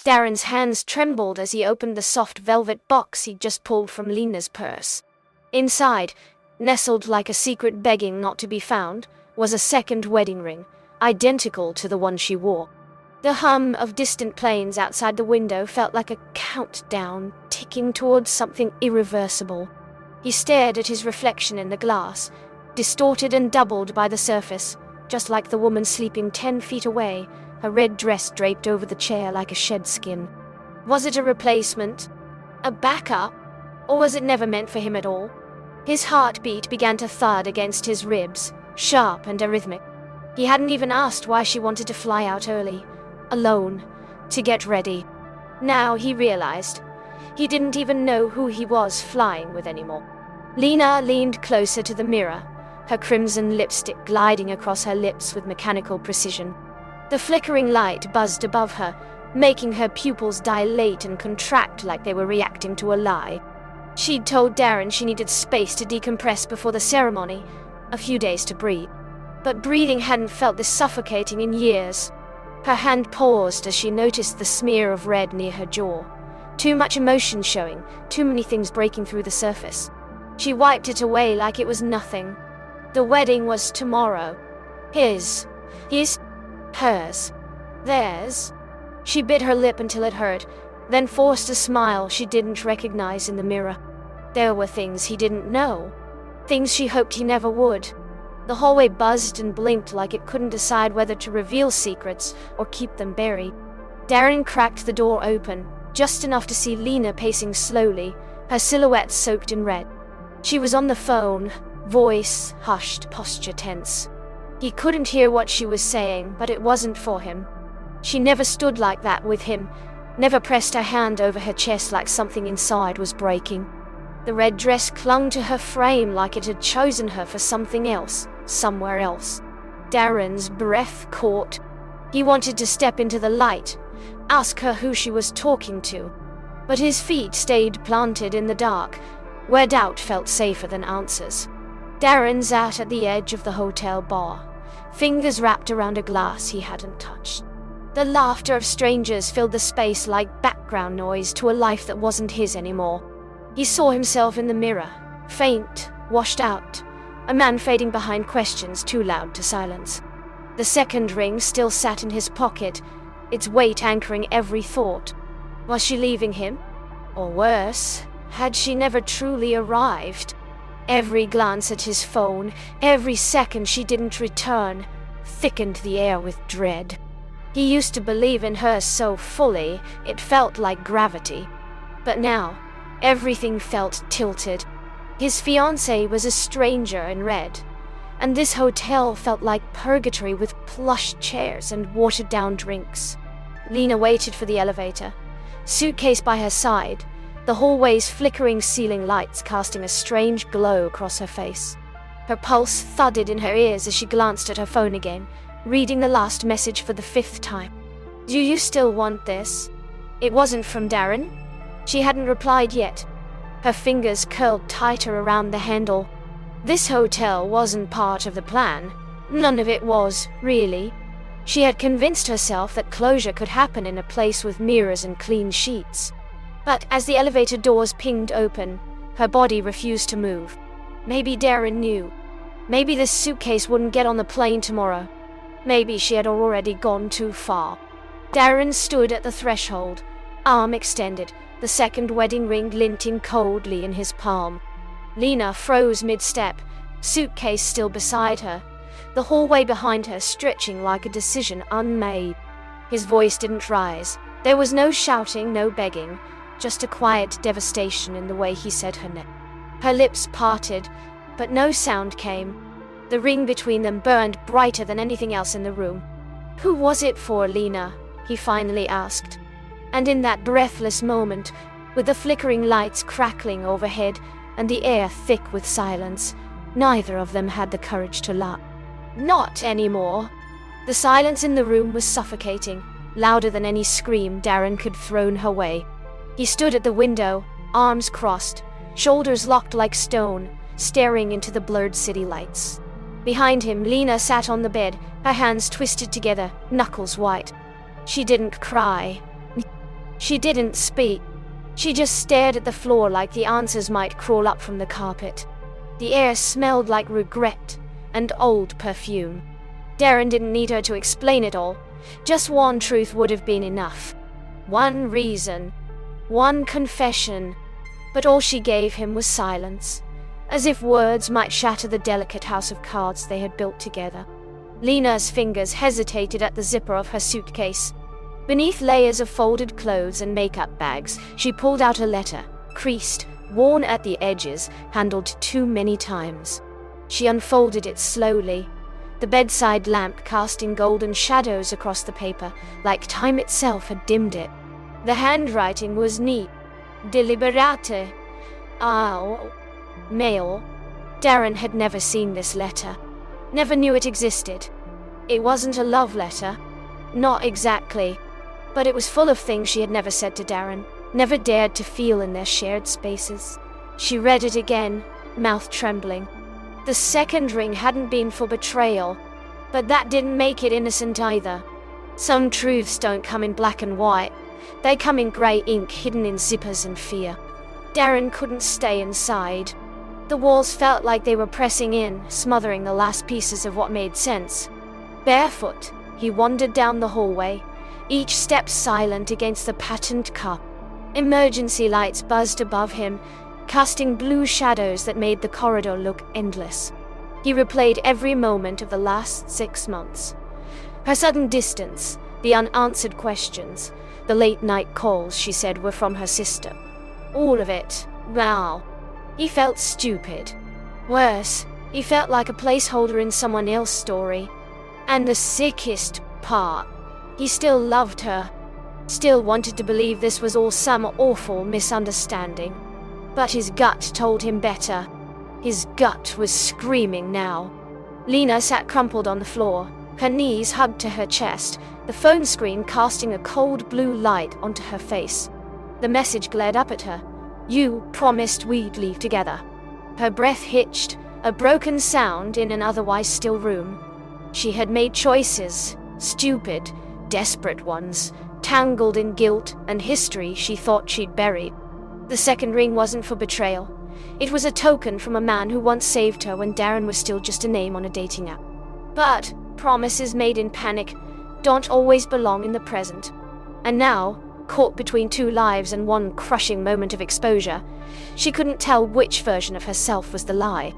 Darren's hands trembled as he opened the soft velvet box he'd just pulled from Lena's purse. Inside, nestled like a secret begging not to be found, was a second wedding ring, identical to the one she wore. The hum of distant planes outside the window felt like a countdown, ticking towards something irreversible. He stared at his reflection in the glass, distorted and doubled by the surface, just like the woman sleeping 10 feet away, her red dress draped over the chair like a shed skin. Was it a replacement? A backup? Or was it never meant for him at all? His heartbeat began to thud against his ribs, sharp and arrhythmic. He hadn't even asked why she wanted to fly out early, alone, to get ready. Now he realized he didn't even know who he was flying with anymore. Lena leaned closer to the mirror, her crimson lipstick gliding across her lips with mechanical precision. The flickering light buzzed above her, making her pupils dilate and contract like they were reacting to a lie. She'd told Darren she needed space to decompress before the ceremony, a few days to breathe. But breathing hadn't felt this suffocating in years. Her hand paused as she noticed the smear of red near her jaw. Too much emotion showing, too many things breaking through the surface. She wiped it away like it was nothing. The wedding was tomorrow. His, hers, theirs. She bit her lip until it hurt, then forced a smile she didn't recognize in the mirror. There were things he didn't know, things she hoped he never would. The hallway buzzed and blinked like it couldn't decide whether to reveal secrets or keep them buried. Darren cracked the door open, just enough to see Lena pacing slowly, her silhouette soaked in red. She was on the phone, voice hushed, posture tense. He couldn't hear what she was saying, but it wasn't for him. She never stood like that with him, never pressed her hand over her chest like something inside was breaking. The red dress clung to her frame like it had chosen her for something else, somewhere else. Darren's breath caught. He wanted to step into the light, ask her who she was talking to. But his feet stayed planted in the dark, where doubt felt safer than answers. Darren sat at the edge of the hotel bar, fingers wrapped around a glass he hadn't touched. The laughter of strangers filled the space like background noise to a life that wasn't his anymore. He saw himself in the mirror, faint, washed out, a man fading behind questions too loud to silence. The second ring still sat in his pocket, its weight anchoring every thought. Was she leaving him? Or worse, had she never truly arrived? Every glance at his phone, every second she didn't return, thickened the air with dread. He used to believe in her so fully, it felt like gravity. But now, everything felt tilted. His fiancée was a stranger in red, and this hotel felt like purgatory with plush chairs and watered-down drinks. Lena waited for the elevator, suitcase by her side, the hallway's flickering ceiling lights casting a strange glow across her face. Her pulse thudded in her ears as she glanced at her phone again, reading the last message for the 5th time. "Do you still want this?" It wasn't from Darren. She hadn't replied yet. Her fingers curled tighter around the handle. This hotel wasn't part of the plan. None of it was, really. She had convinced herself that closure could happen in a place with mirrors and clean sheets. But as the elevator doors pinged open, her body refused to move. Maybe Darren knew. Maybe this suitcase wouldn't get on the plane tomorrow. Maybe she had already gone too far. Darren stood at the threshold, arm extended, the second wedding ring glinting coldly in his palm. Lena froze mid-step, suitcase still beside her, the hallway behind her stretching like a decision unmade. His voice didn't rise. There was no shouting, no begging, just a quiet devastation in the way he said her name. Her lips parted, but no sound came. The ring between them burned brighter than anything else in the room. "Who was it for, Lena?" he finally asked. And in that breathless moment, with the flickering lights crackling overhead and the air thick with silence, neither of them had the courage to lie. Not anymore. The silence in the room was suffocating, louder than any scream Darren could thrown her way. He stood at the window, arms crossed, shoulders locked like stone, staring into the blurred city lights. Behind him, Lena sat on the bed, her hands twisted together, knuckles white. She didn't cry. She didn't speak. She just stared at the floor like the answers might crawl up from the carpet. The air smelled like regret and old perfume. Darren didn't need her to explain it all. Just one truth would have been enough. One reason. One confession. But all she gave him was silence, as if words might shatter the delicate house of cards they had built together. Lena's fingers hesitated at the zipper of her suitcase. Beneath layers of folded clothes and makeup bags, she pulled out a letter, creased, worn at the edges, handled too many times. She unfolded it slowly, the bedside lamp casting golden shadows across the paper, like time itself had dimmed it. The handwriting was neat. Deliberate. Mail. Darren had never seen this letter. Never knew it existed. It wasn't a love letter. Not exactly. But it was full of things she had never said to Darren, never dared to feel in their shared spaces. She read it again, mouth trembling. The second ring hadn't been for betrayal, but that didn't make it innocent either. Some truths don't come in black and white. They come in grey ink hidden in zippers and fear. Darren couldn't stay inside. The walls felt like they were pressing in, smothering the last pieces of what made sense. Barefoot, he wandered down the hallway, each step silent against the patterned cup. Emergency lights buzzed above him, casting blue shadows that made the corridor look endless. He replayed every moment of the last 6 months. Her sudden distance, the unanswered questions, the late-night calls she said were from her sister. All of it. Wow. He felt stupid. Worse, he felt like a placeholder in someone else's story. And the sickest part, he still loved her. Still wanted to believe this was all some awful misunderstanding. But his gut told him better. His gut was screaming now. Lena sat crumpled on the floor, her knees hugged to her chest, the phone screen casting a cold blue light onto her face. The message glared up at her. "You promised we'd leave together." Her breath hitched, a broken sound in an otherwise still room. She had made choices, stupid, desperate ones, tangled in guilt and history she thought she'd buried. The second ring wasn't for betrayal. It was a token from a man who once saved her when Darren was still just a name on a dating app. But promises made in panic don't always belong in the present. And now, caught between two lives and one crushing moment of exposure, she couldn't tell which version of herself was the lie.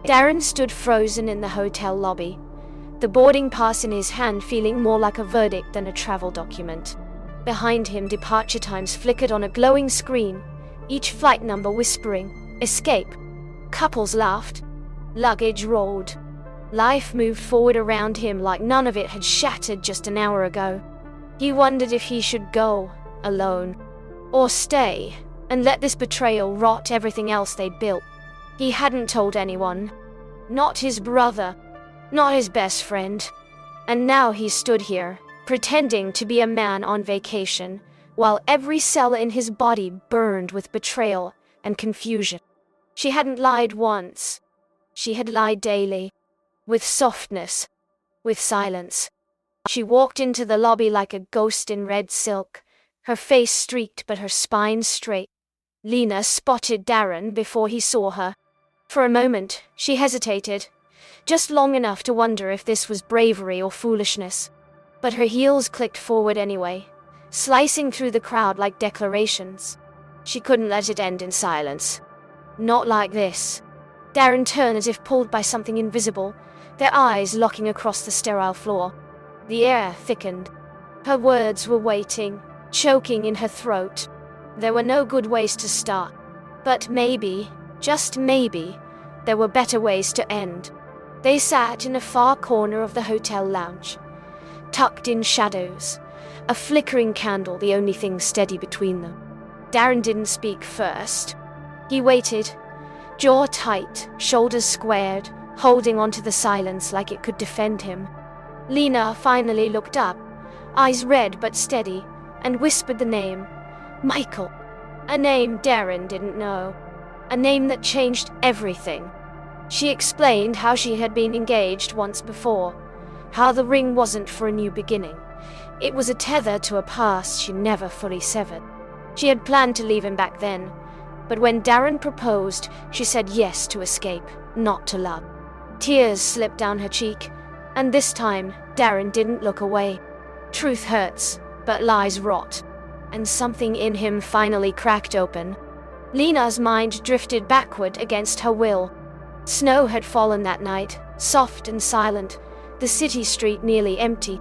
Darren stood frozen in the hotel lobby, the boarding pass in his hand feeling more like a verdict than a travel document. Behind him, departure times flickered on a glowing screen, each flight number whispering, "Escape." Couples laughed. Luggage rolled. Life moved forward around him like none of it had shattered just an hour ago. He wondered if he should go, alone, or stay, and let this betrayal rot everything else they'd built. He hadn't told anyone. Not his brother. Not his best friend. And now he stood here, pretending to be a man on vacation, while every cell in his body burned with betrayal and confusion. She hadn't lied once. She had lied daily. With softness. With silence. She walked into the lobby like a ghost in red silk, her face streaked but her spine straight. Lena spotted Darren before he saw her. For a moment, she hesitated, just long enough to wonder if this was bravery or foolishness. But her heels clicked forward anyway, slicing through the crowd like declarations. She couldn't let it end in silence. Not like this. Darren turned as if pulled by something invisible, their eyes locking across the sterile floor. The air thickened. Her words were waiting, choking in her throat. There were no good ways to start. But maybe, just maybe, there were better ways to end. They sat in a far corner of the hotel lounge, tucked in shadows, a flickering candle the only thing steady between them. Darren didn't speak first. He waited, jaw tight, shoulders squared, holding onto the silence like it could defend him. Lena finally looked up, eyes red but steady, and whispered the name, Michael. A name Darren didn't know. A name that changed everything. She explained how she had been engaged once before, how the ring wasn't for a new beginning, It was a tether to a past she never fully severed. She had planned to leave him back then, but when Darren proposed, she said yes to escape, not to love. Tears slipped down her cheek, and this time, Darren didn't look away. Truth hurts, but lies rot, and something in him finally cracked open. Lena's mind drifted backward against her will. Snow had fallen that night, soft and silent, the city street nearly empty.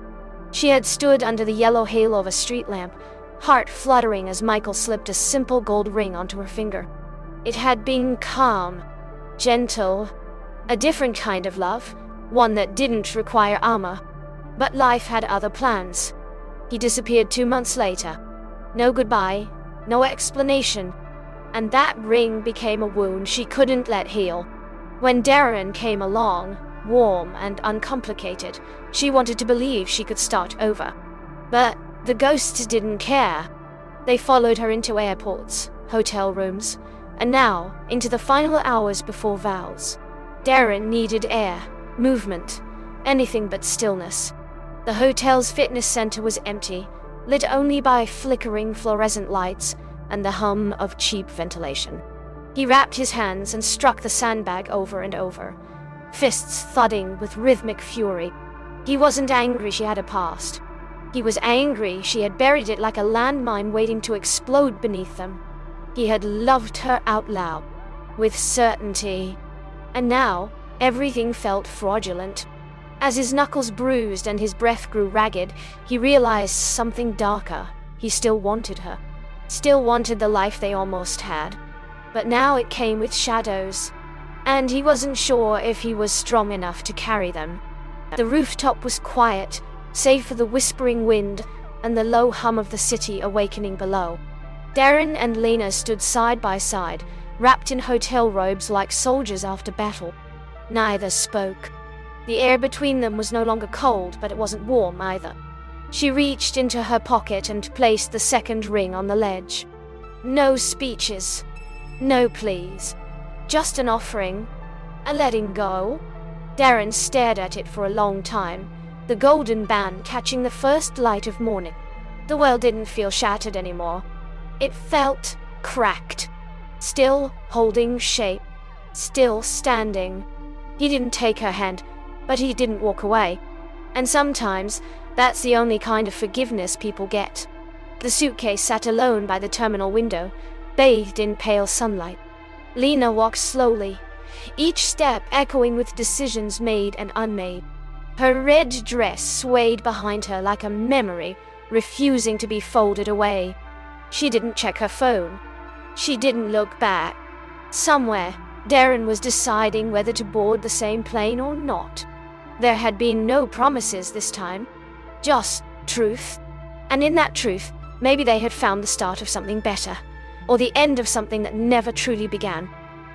She had stood under the yellow halo of a street lamp, heart fluttering as Michael slipped a simple gold ring onto her finger. It had been calm, gentle, a different kind of love, one that didn't require armor. But life had other plans. He disappeared 2 months later. No goodbye, no explanation, and that ring became a wound she couldn't let heal. When Darren came along, warm and uncomplicated, she wanted to believe she could start over. But the ghosts didn't care. They followed her into airports, hotel rooms, and now into the final hours before vows. Darren needed air, movement, anything but stillness. The hotel's fitness center was empty, lit only by flickering fluorescent lights and the hum of cheap ventilation. He wrapped his hands and struck the sandbag over and over, fists thudding with rhythmic fury. He wasn't angry she had a past. He was angry she had buried it like a landmine waiting to explode beneath them. He had loved her out loud, with certainty, and now everything felt fraudulent. As his knuckles bruised and his breath grew ragged, he realized something darker. He still wanted her. Still wanted the life they almost had. But now it came with shadows, and he wasn't sure if he was strong enough to carry them. The rooftop was quiet, save for the whispering wind and the low hum of the city awakening below. Darren and Lena stood side by side, wrapped in hotel robes like soldiers after battle. Neither spoke. The air between them was no longer cold, but it wasn't warm either. She reached into her pocket and placed the second ring on the ledge. No speeches, no pleas, just an offering, a letting go. Darren stared at it for a long time, the golden band catching the first light of morning. The world didn't feel shattered anymore. It felt cracked, still holding shape, still standing. He didn't take her hand, but he didn't walk away. And sometimes, that's the only kind of forgiveness people get. The suitcase sat alone by the terminal window, bathed in pale sunlight. Lena walked slowly, each step echoing with decisions made and unmade. Her red dress swayed behind her like a memory, refusing to be folded away. She didn't check her phone. She didn't look back. Somewhere, Darren was deciding whether to board the same plane or not. There had been no promises this time, just truth. And in that truth, maybe they had found the start of something better, or the end of something that never truly began.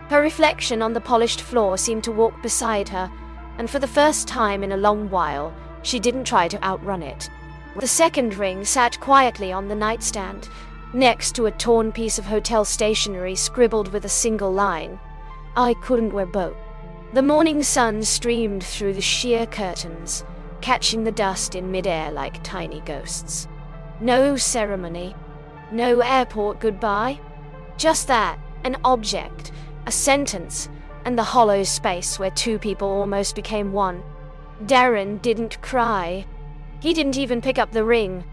Her reflection on the polished floor seemed to walk beside her, and for the first time in a long while, she didn't try to outrun it. The second ring sat quietly on the nightstand, next to a torn piece of hotel stationery scribbled with a single line. I couldn't wear both. The morning sun streamed through the sheer curtains, catching the dust in midair like tiny ghosts. No ceremony, no airport goodbye. Just that, an object, a sentence, and the hollow space where two people almost became one. Darren didn't cry. He didn't even pick up the ring.